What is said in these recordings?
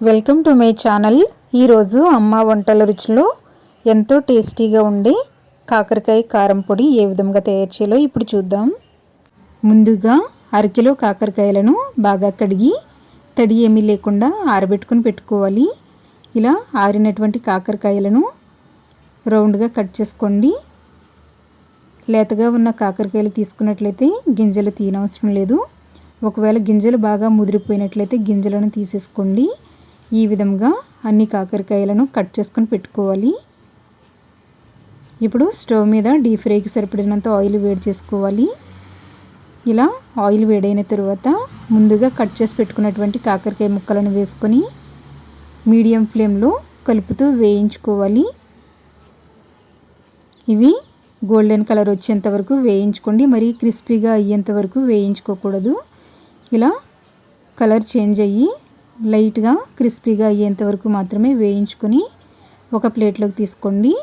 Welcome to my channel. ఈరోజు అమ్మ వంటల రుచిలో ఎంతో టేస్టీగా ఉండే కాకరకాయ కారం పొడి ఏ విధంగా తయారు చేయాలో ఇప్పుడు చూద్దాం. ముందుగా అరకిలో కాకరకాయలను బాగా కడిగి తడి ఏమీ లేకుండా ఆరబెట్టుకుని పెట్టుకోవాలి. ఇలా ఆరినటువంటి కాకరకాయలను రౌండ్గా కట్ చేసుకోండి. లేతగా ఉన్న కాకరకాయలు తీసుకున్నట్లయితే గింజలు తీయనవసరం లేదు. ఒకవేళ గింజలు బాగా ముదిరిపోయినట్లయితే గింజలను తీసేసుకోండి. ఈ విధంగా అన్ని కాకరకాయలను కట్ చేసుకొని పెట్టుకోవాలి. ఇప్పుడు స్టవ్ మీద డీప్ ఫ్రైకి సరిపడినంత ఆయిల్ వేడి చేసుకోవాలి. ఇలా ఆయిల్ వేడైన తర్వాత ముందుగా కట్ చేసి పెట్టుకున్నటువంటి కాకరకాయ ముక్కలను వేసుకొని మీడియం ఫ్లేమ్లో కలుపుతూ వేయించుకోవాలి. ఇవి గోల్డెన్ కలర్ వచ్చేంత వరకు వేయించుకోండి. మరీ క్రిస్పీగా అయ్యేంత వరకు వేయించుకోకూడదు. ఇలా కలర్ చేంజ్ అయ్యి లైట్గా క్రిస్పీగా అయ్యేంత వరకు మాత్రమే వేయించుకొని ఒక ప్లేట్లోకి తీసుకోండి.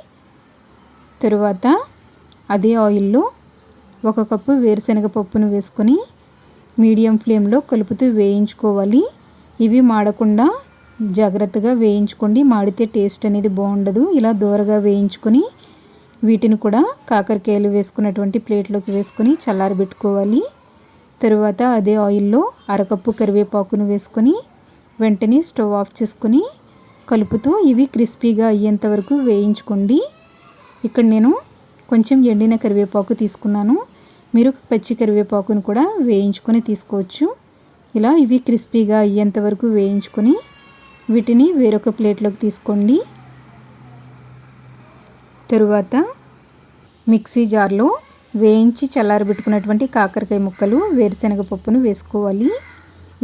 తరువాత అదే ఆయిల్లో 1 కప్పు వేరుశనగ పప్పును వేసుకొని మీడియం ఫ్లేమ్లో కలుపుతూ వేయించుకోవాలి. ఇవి మాడకుండా జాగ్రత్తగా వేయించుకోండి. మాడితే టేస్ట్ అనేది బాగుండదు. ఇలా దూరగా వేయించుకొని వీటిని కూడా కాకరకాయలు వేసుకున్నటువంటి ప్లేట్లోకి వేసుకొని చల్లారబెట్టుకోవాలి. తరువాత అదే ఆయిల్లో 1/2 కప్పు కరివేపాకును వేసుకొని వెంటనే స్టవ్ ఆఫ్ చేసుకొని కలుపుతూ ఇవి క్రిస్పీగా అయ్యేంత వరకు వేయించుకోండి. ఇక్కడ నేను కొంచెం ఎండిన కరివేపాకు తీసుకున్నాను. మీరు పచ్చి కరివేపాకును కూడా వేయించుకొని తీసుకోవచ్చు. ఇలా ఇవి క్రిస్పీగా అయ్యేంత వరకు వేయించుకొని వీటిని వేరొక ప్లేట్లోకి తీసుకోండి. తరువాత మిక్సీ జార్లో వేయించి చల్లారబెట్టుకున్నటువంటి కాకరకాయ ముక్కలు వేరుశనగ పప్పును వేసుకోవాలి.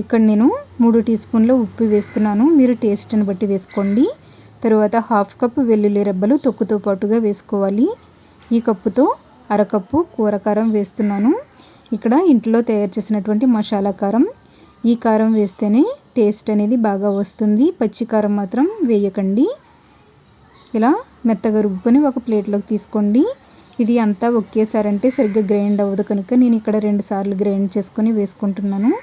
ఇక్కడ నేను 3 టీ స్పూన్ల ఉప్పు వేస్తున్నాను. మీరు టేస్ట్ని బట్టి వేసుకోండి. తరువాత 1/2 కప్పు వెల్లుల్లి రెబ్బలు తొక్కుతో పాటుగా వేసుకోవాలి. ఈ కప్పుతో 1/2 కప్పు కూర కారం వేస్తున్నాను. ఇక్కడ ఇంట్లో తయారు చేసినటువంటి మసాలా కారం. ఈ కారం వేస్తేనే టేస్ట్ అనేది బాగా వస్తుంది. పచ్చి కారం మాత్రం వేయకండి. ఇలా మెత్తగా రుబ్బుకొని ఒక ప్లేట్లోకి తీసుకోండి. ఇది అంతా ఒకేసారి అంటే సరిగ్గా గ్రైండ్ అవ్వదు కనుక నేను ఇక్కడ 2 సార్లు గ్రైండ్ చేసుకొని వేసుకుంటున్నాను.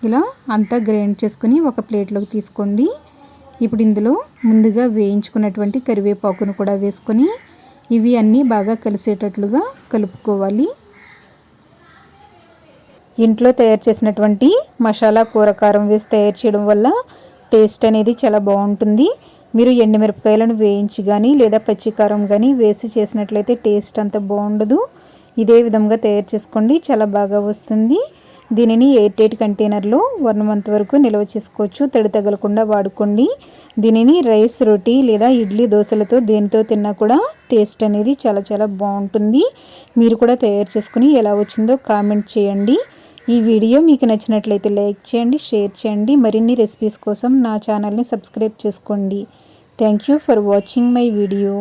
ఇలా అంతా గ్రైండ్ చేసుకొని ఒక ప్లేట్లోకి తీసుకోండి. ఇప్పుడు ఇందులో ముందుగా వేయించుకున్నటువంటి కరివేపాకును కూడా వేసుకొని ఇవి అన్నీ బాగా కలిసేటట్లుగా కలుపుకోవాలి. ఇంట్లో తయారు చేసినటువంటి మసాలా కూర కారం వేసి తయారు చేయడం వల్ల టేస్ట్ అనేది చాలా బాగుంటుంది. మీరు ఎండుమిరపకాయలను వేయించి కానీ లేదా పచ్చికారం కానీ వేసి చేసినట్లయితే టేస్ట్ అంత బాగుండదు. ఇదే విధంగా తయారు చేసుకోండి, చాలా బాగా వస్తుంది. దీనిని ఎయిర్ టైట్ కంటైనర్లో 1 మంత్ వరకు నిల్వ చేసుకోవచ్చు. తడి తగలకుండా వాడుకోండి. దీనిని రైస్, రోటీ లేదా ఇడ్లీ, దోశలతో దేనితో తిన్నా కూడా టేస్ట్ అనేది చాలా చాలా బాగుంటుంది. మీరు కూడా తయారు చేసుకుని ఎలా వచ్చిందో కామెంట్ చేయండి. ఈ వీడియో మీకు నచ్చినట్లయితే లైక్ చేయండి, షేర్ చేయండి. మరిన్ని రెసిపీస్ కోసం నా ఛానల్ని సబ్స్క్రైబ్ చేసుకోండి. Thank you for watching my video.